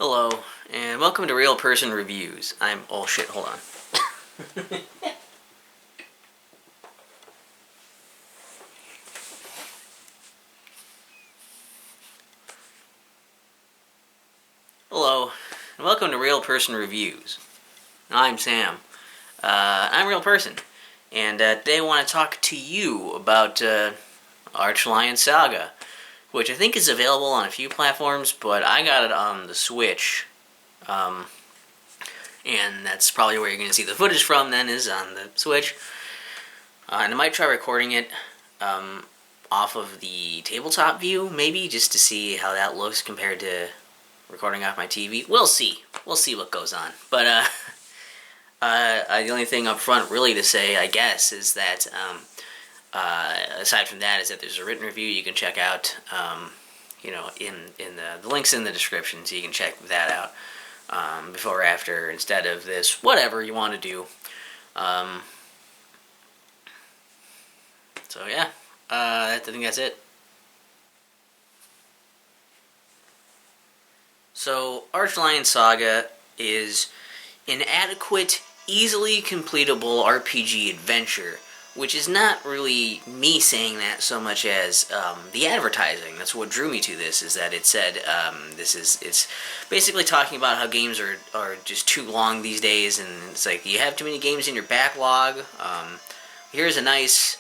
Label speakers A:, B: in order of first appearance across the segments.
A: Hello, and welcome to Real Person Reviews. Oh shit, hold on. Hello, and welcome to Real Person Reviews. I'm Sam. I'm a real person, and today I want to talk to you about Archlion Saga, which I think is available on a few platforms, but I got it on the Switch. And that's probably where you're going to see the footage from, then, is on the Switch. And I might try recording it off of the tabletop view, maybe, just to see how that looks compared to recording off my TV. We'll see. We'll see what goes on. But the only thing up front really to say, I guess, is that aside from that, is that there's a written review you can check out. In the links in the description, so you can check that out before or after instead of this. Whatever you want to do. So yeah, I think that's it. So Archlion Saga is an adequate, easily completable RPG adventure, which is not really me saying that so much as the advertising. That's what drew me to this, is that it said it's basically talking about how games are just too long these days, and it's like, you have too many games in your backlog. Here's a nice,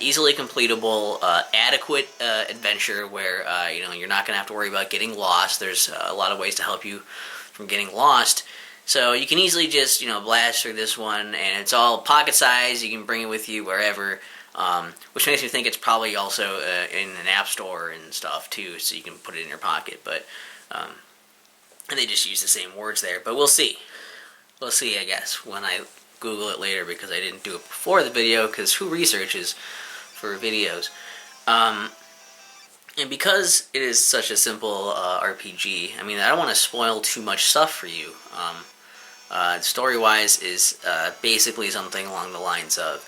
A: easily completable, adequate adventure where you're not gonna have to worry about getting lost. There's a lot of ways to help you from getting lost. So you can easily just, blast through this one, and it's all pocket size. You can bring it with you wherever, which makes me think it's probably also in an app store and stuff too, so you can put it in your pocket. But and they just use the same words there. But we'll see. We'll see, I guess, when I Google it later, because I didn't do it before the video, because who researches for videos? And because it is such a simple RPG, I mean, I don't want to spoil too much stuff for you. Story-wise is basically something along the lines of,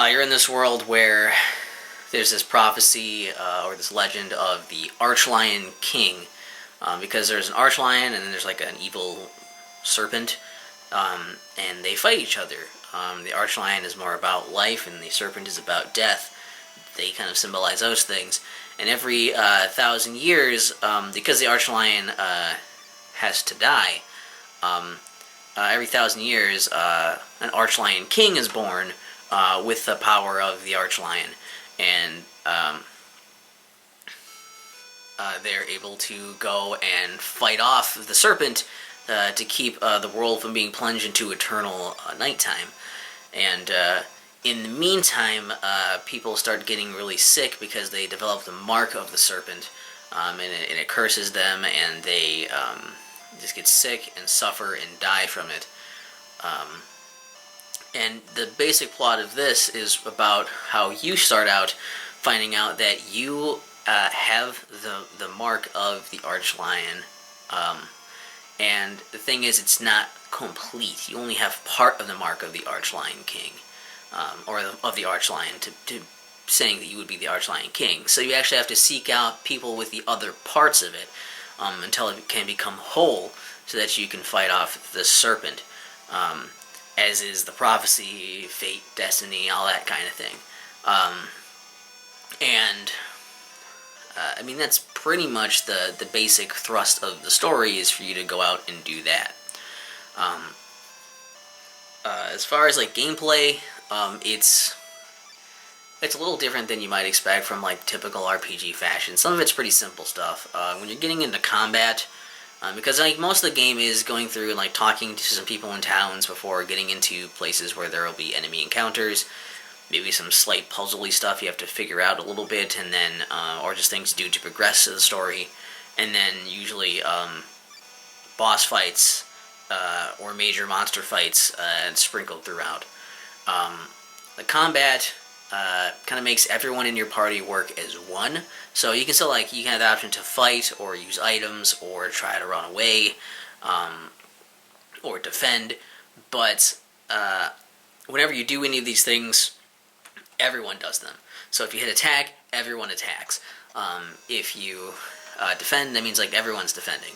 A: you're in this world where there's this prophecy or this legend of the Archlion King, because there's an Archlion and then there's like an evil serpent, and they fight each other. The Archlion is more about life and the serpent is about death. They kind of symbolize those things. And every 1,000 years, because the Archlion has to die, every 1,000 years, an Archlion King is born with the power of the Archlion, and they're able to go and fight off the serpent to keep the world from being plunged into eternal nighttime. And in the meantime, people start getting really sick because they develop the mark of the serpent, and it curses them, and they just get sick and suffer and die from it. And the basic plot of this is about how you start out finding out that you have the mark of the Archlion. And the thing is, it's not complete. You only have part of the mark of the Archlion King, or of the Archlion, to saying that you would be the Archlion King. So you actually have to seek out people with the other parts of it until it can become whole, so that you can fight off the serpent, as is the prophecy, fate, destiny, all that kind of thing. I mean, that's pretty much the basic thrust of the story, is for you to go out and do that. As far as like gameplay, it's a little different than you might expect from like typical RPG fashion. Some of it's pretty simple stuff. When you're getting into combat, because like most of the game is going through and like talking to some people in towns before getting into places where there will be enemy encounters. Maybe some slight puzzly stuff you have to figure out a little bit, and then or just things to do to progress the story, and then usually boss fights or major monster fights sprinkled throughout. The combat kind of makes everyone in your party work as one, so you can still you can have the option to fight or use items or try to run away or defend, but whenever you do any of these things, everyone does them. So if you hit attack, everyone attacks. If you defend, that means like everyone's defending.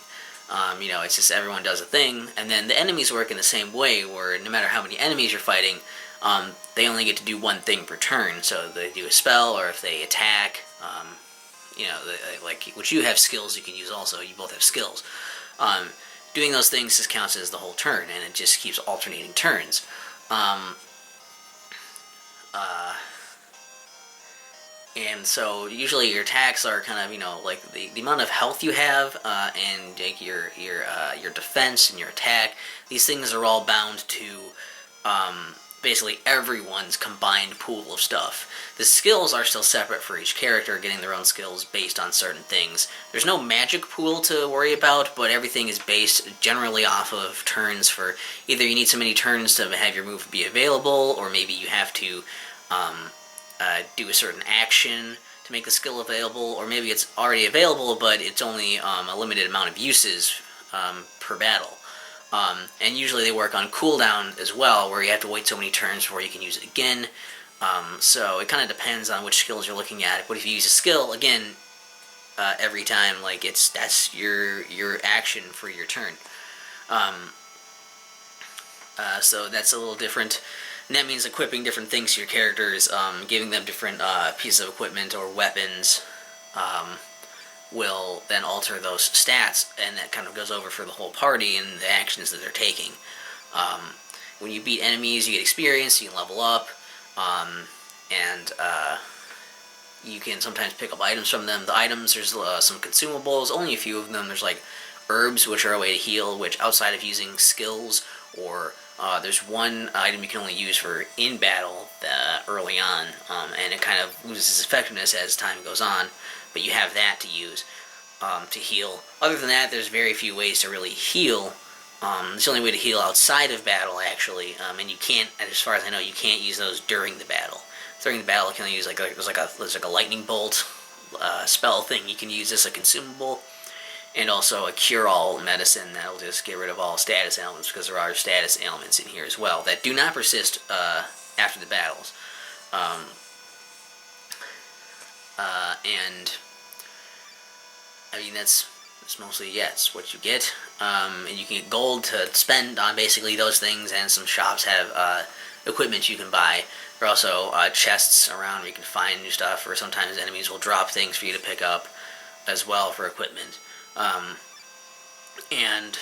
A: It's just everyone does a thing, and then the enemies work in the same way, where no matter how many enemies you're fighting, they only get to do one thing per turn. So they do a spell, or if they attack, which you have skills you can use also. You both have skills. Doing those things just counts as the whole turn, and it just keeps alternating turns. And so usually your attacks are kind of like the amount of health you have, and like your defense and your attack. These things are all bound to basically everyone's combined pool of stuff. The skills are still separate for each character, getting their own skills based on certain things. There's no magic pool to worry about, but everything is based generally off of turns. For either you need so many turns to have your move be available, or maybe you have to do a certain action to make the skill available, or maybe it's already available, but it's only a limited amount of uses per battle. And usually they work on cooldown as well, where you have to wait so many turns before you can use it again. So it kind of depends on which skills you're looking at. But if you use a skill, again, every time, like that's your action for your turn. So that's a little different. And that means equipping different things to your characters, giving them different pieces of equipment or weapons, will then alter those stats, and that kind of goes over for the whole party and the actions that they're taking. When you beat enemies, you get experience, you can level up, and you can sometimes pick up items from them. The items, there's some consumables, only a few of them. There's like herbs, which are a way to heal, which outside of using skills, or there's one item you can only use for in battle early on, and it kind of loses its effectiveness as time goes on, but you have that to use to heal. Other than that, there's very few ways to really heal. It's the only way to heal outside of battle, actually, and you can't, as far as I know, you can't use those during the battle. During the battle, you can only use there's like a lightning bolt spell thing you can use as a consumable, and also a cure-all medicine that'll just get rid of all status ailments, because there are status ailments in here as well that do not persist after the battles. And I mean that's mostly it's what you get, and you can get gold to spend on basically those things, and some shops have equipment you can buy. There are also chests around where you can find new stuff, or sometimes enemies will drop things for you to pick up as well for equipment. And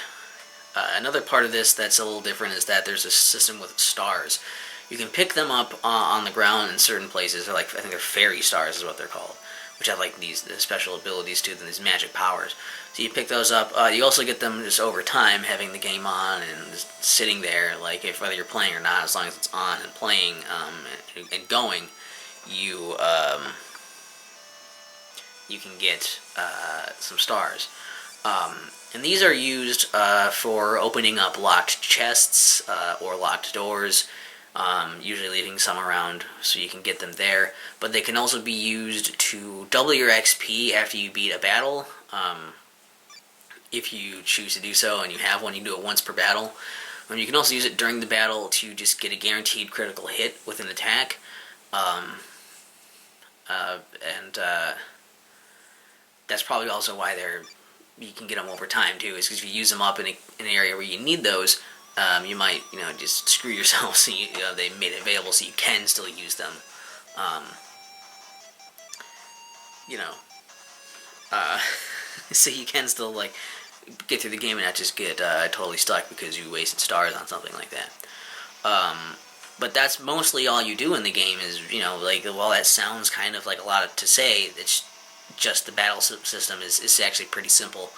A: another part of this that's a little different is that there's a system with stars. You can pick them up on the ground in certain places. They're I think they're fairy stars is what they're called, which have these special abilities to them, these magic powers. So you pick those up. You also get them just over time, having the game on and just sitting there, if whether you're playing or not, as long as it's on and playing and going, you can get some stars. And these are used for opening up locked chests or locked doors, usually leaving some around so you can get them there. But they can also be used to double your XP after you beat a battle. If you choose to do so and you have one, you can do it once per battle. You can also use it during the battle to just get a guaranteed critical hit with an attack. That's probably also why you can get them over time too, is because if you use them up in an area where you need those, you might just screw yourself. So they made it available so you can still use them. So you can still get through the game and not just get totally stuck because you wasted stars on something like that. But that's mostly all you do in the game is, while that sounds kind of like a lot to say, it's just the battle system is actually pretty simple,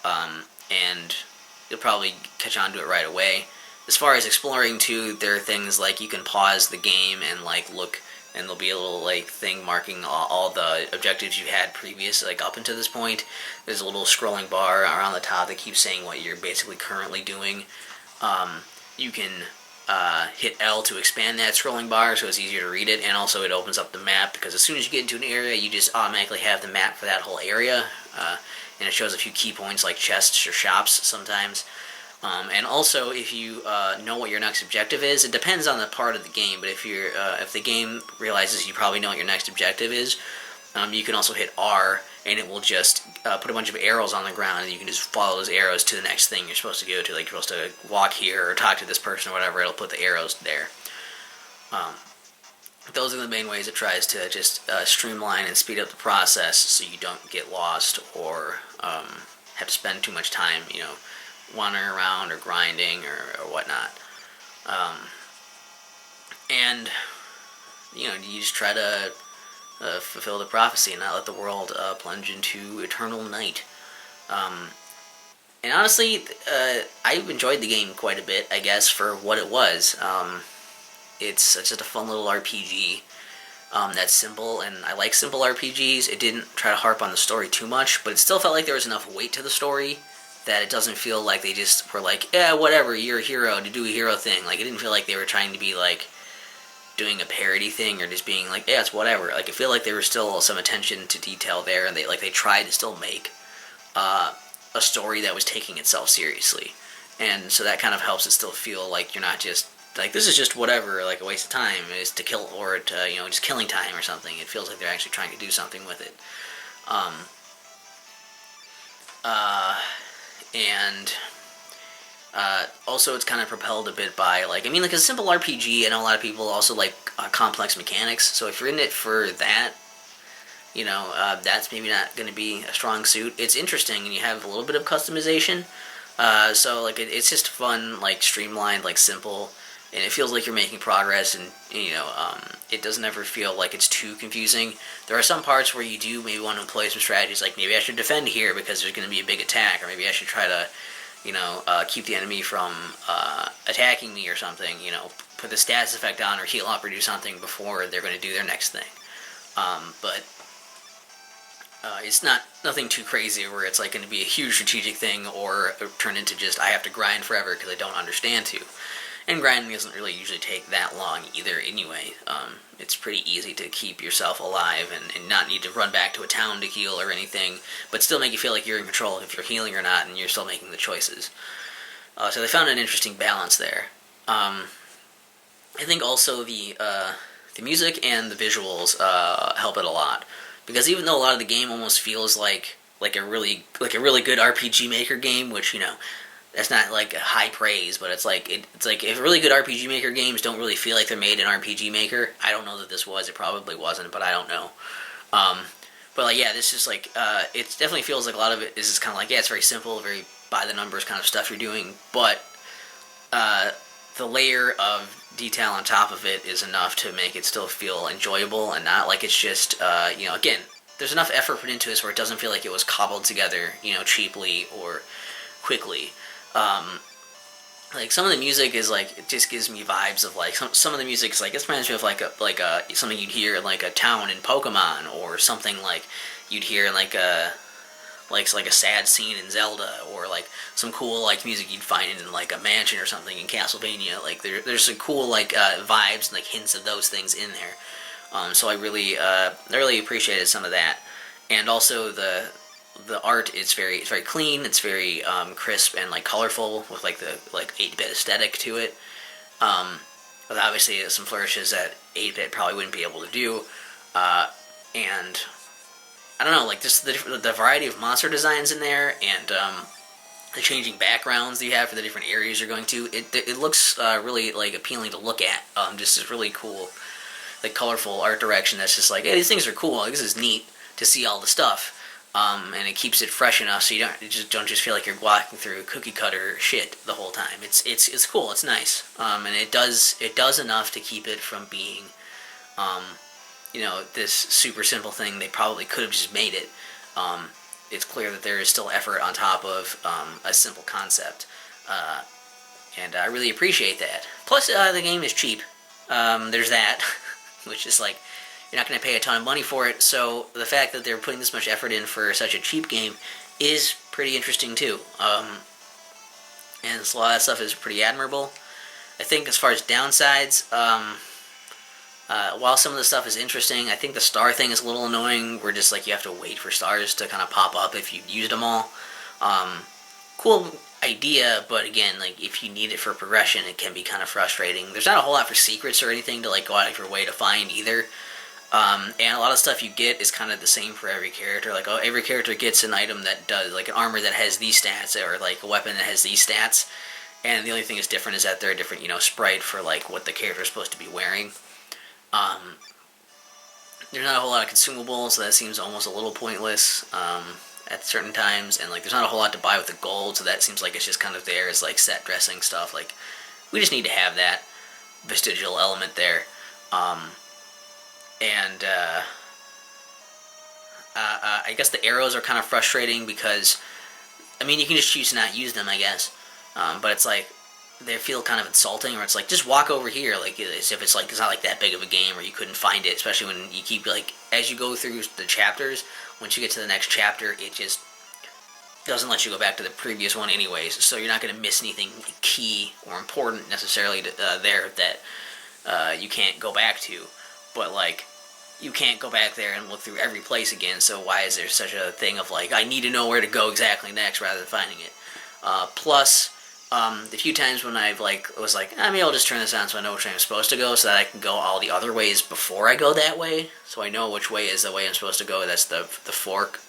A: and you'll probably catch on to it right away. As far as exploring too, there are things like you can pause the game and look, and there'll be a little thing marking all the objectives you had previous, up until this point. There's a little scrolling bar around the top that keeps saying what you're basically currently doing. You can hit L to expand that scrolling bar so it's easier to read it, and also it opens up the map, because as soon as you get into an area, you just automatically have the map for that whole area, and it shows a few key points like chests or shops sometimes. And also, if you know what your next objective is, it depends on the part of the game, but if the game realizes you probably know what your next objective is, You can also hit R, and it will just put a bunch of arrows on the ground, and you can just follow those arrows to the next thing you're supposed to go to. Like, you're supposed to walk here or talk to this person or whatever, it'll put the arrows there. Those are the main ways it tries to just streamline and speed up the process so you don't get lost or have to spend too much time, wandering around or grinding or whatnot. And, you just try to fulfill the prophecy and not let the world plunge into eternal night. And honestly, I enjoyed the game quite a bit, I guess, for what it was. It's just a fun little RPG that's simple, and I like simple RPGs. It didn't try to harp on the story too much, but it still felt like there was enough weight to the story that it doesn't feel like they just were like, yeah, whatever, you're a hero to do a hero thing. Like, it didn't feel like they were trying to be like doing a parody thing or just being like, yeah, it's whatever. Like, I feel like there was still some attention to detail there, and they tried to still make a story that was taking itself seriously. And so that kind of helps it still feel like you're not just like, this is just whatever, like a waste of time, is to kill, or to, just killing time or something. It feels like they're actually trying to do something with it. And also it's kind of propelled a bit by, like a simple RPG. I know a lot of people also like complex mechanics, so if you're in it for that, that's maybe not going to be a strong suit. It's interesting, and you have a little bit of customization, so like it's just fun, like streamlined, like simple, and it feels like you're making progress, and it doesn't ever feel like it's too confusing. There are some parts where you do maybe want to employ some strategies, like maybe I should defend here because there's going to be a big attack, or maybe I should try to keep the enemy from attacking me or something, put the status effect on or heal up or do something before they're going to do their next thing. But it's nothing too crazy where it's like going to be a huge strategic thing or turn into just I have to grind forever because I don't understand to. And grinding doesn't really usually take that long either anyway. It's pretty easy to keep yourself alive and not need to run back to a town to heal or anything, but still make you feel like you're in control if you're healing or not, and you're still making the choices. So they found an interesting balance there. I think also the music and the visuals help it a lot, because even though a lot of the game almost feels like a really good RPG Maker game, which that's not like high praise, but it's like if really good RPG Maker games don't really feel like they're made in RPG Maker. I don't know that this was. It probably wasn't, but I don't know. But like, yeah, this is like it definitely feels like a lot of it is just kind of like, yeah, it's very simple, very by the numbers kind of stuff you're doing, but the layer of detail on top of it is enough to make it still feel enjoyable and not like it's just again, there's enough effort put into this where it doesn't feel like it was cobbled together cheaply or quickly. Like some of the music is like, it just gives me vibes of like some of the music is like, it reminds me of like something you'd hear in like a town in Pokemon, or something like you'd hear in like a sad scene in Zelda, or like some cool like music you'd find in like a mansion or something in Castlevania. Like there's some cool like vibes and like hints of those things in there. So I really appreciated some of that, and also the art is very clean. It's very crisp and like colorful with like the 8-bit aesthetic to it. But obviously some flourishes that 8-bit probably wouldn't be able to do. And I don't know, like just the variety of monster designs in there, and the changing backgrounds you have for the different areas you're going to. It looks really like appealing to look at. Just this really cool, like colorful art direction that's just like, hey, these things are cool. Like, this is neat to see all the stuff. And it keeps it fresh enough so you don't just feel like you're walking through cookie cutter shit the whole time. It's cool. It's nice. And it does enough to keep it from being, this super simple thing. They probably could have just made it. It's clear that there is still effort on top of a simple concept, and I really appreciate that. Plus, the game is cheap. There's that, which is like, you're not going to pay a ton of money for it, so the fact that they're putting this much effort in for such a cheap game is pretty interesting too. And so a lot of that stuff is pretty admirable. I think as far as downsides, while some of the stuff is interesting, I think the star thing is a little annoying. We're just like, you have to wait for stars to kind of pop up if you've used them all. Cool idea, but again, like if you need it for progression, it can be kind of frustrating. There's not a whole lot for secrets or anything to like go out of your way to find either. And a lot of stuff you get is kind of the same for every character. Like, oh, every character gets an item that does, like an armor that has these stats, or like a weapon that has these stats. And the only thing that's different is that they're a different, sprite for like what the character is supposed to be wearing. There's not a whole lot of consumables, so that seems almost a little pointless at certain times. And like, there's not a whole lot to buy with the gold, so that seems like it's just kind of there as like set dressing stuff. Like, we just need to have that vestigial element there. And I guess the arrows are kind of frustrating because, I mean, you can just choose to not use them, I guess. But it's like, they feel kind of insulting, or it's like, just walk over here, like, as if it's like, it's not like that big of a game, or you couldn't find it, especially when you keep, like, as you go through the chapters, once you get to the next chapter, it just doesn't let you go back to the previous one anyways, so you're not going to miss anything key or important necessarily there that you can't go back to. But, like, you can't go back there and look through every place again, so why is there such a thing of, like, I need to know where to go exactly next rather than finding it. Plus, the few times when I've, like, was like, maybe I'll just turn this on so I know which way I'm supposed to go, so that I can go all the other ways before I go that way, so I know which way is the way I'm supposed to go. That's the fork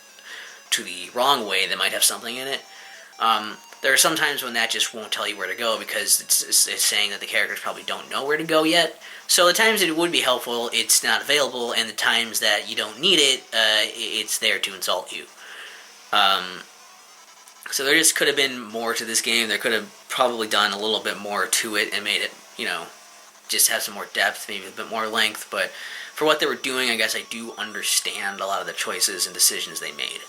A: to the wrong way that might have something in it. There are some times when that just won't tell you where to go because it's saying that the characters probably don't know where to go yet. So the times it would be helpful, it's not available, and the times that you don't need it, it's there to insult you. So there just could have been more to this game. There could have probably done a little bit more to it and made it, just have some more depth, maybe a bit more length. But for what they were doing, I guess I do understand a lot of the choices and decisions they made.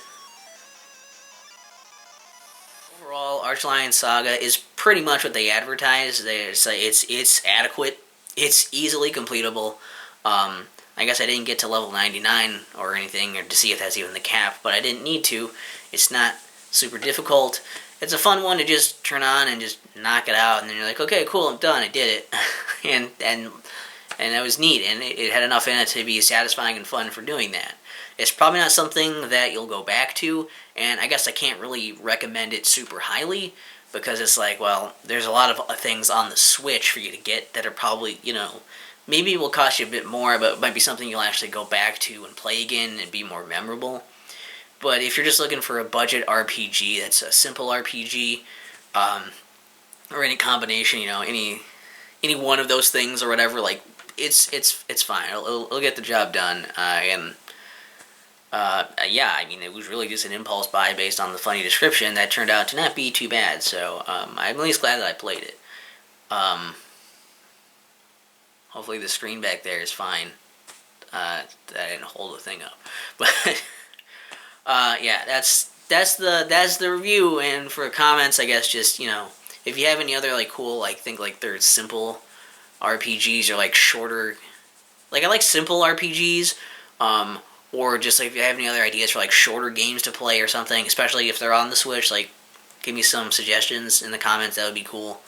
A: Overall, Archlion Saga is pretty much what they advertised. It's adequate. It's easily completable. I guess I didn't get to level 99 or anything, or to see if that's even the cap, but I didn't need to. It's not super difficult. It's a fun one to just turn on and just knock it out, and then you're like, okay, cool, I'm done, I did it. and that was neat, and it had enough in it to be satisfying and fun for doing that. It's probably not something that you'll go back to, and I guess I can't really recommend it super highly, because it's like, well, there's a lot of things on the Switch for you to get that are probably, maybe it will cost you a bit more, but it might be something you'll actually go back to and play again and be more memorable. But if you're just looking for a budget RPG that's a simple RPG, or any combination, any one of those things or whatever, like, it's fine. It'll get the job done. Yeah, I mean, it was really just an impulse buy based on the funny description that turned out to not be too bad, so I'm at least glad that I played it. Hopefully the screen back there is fine. That I didn't hold the thing up. But, yeah, that's the review, and for comments, I guess just, if you have any other, like, cool, like, think, like, they're simple RPGs, or, like, shorter, like, I like simple RPGs, or just, like, if you have any other ideas for, like, shorter games to play or something, especially if they're on the Switch, like, give me some suggestions in the comments, that would be cool.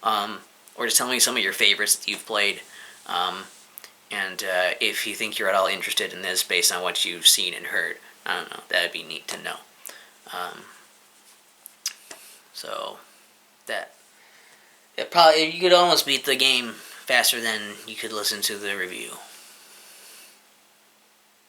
A: Or just tell me some of your favorites that you've played. And if you think you're at all interested in this based on what you've seen and heard, I don't know, that would be neat to know. So, it probably, you could almost beat the game faster than you could listen to the review.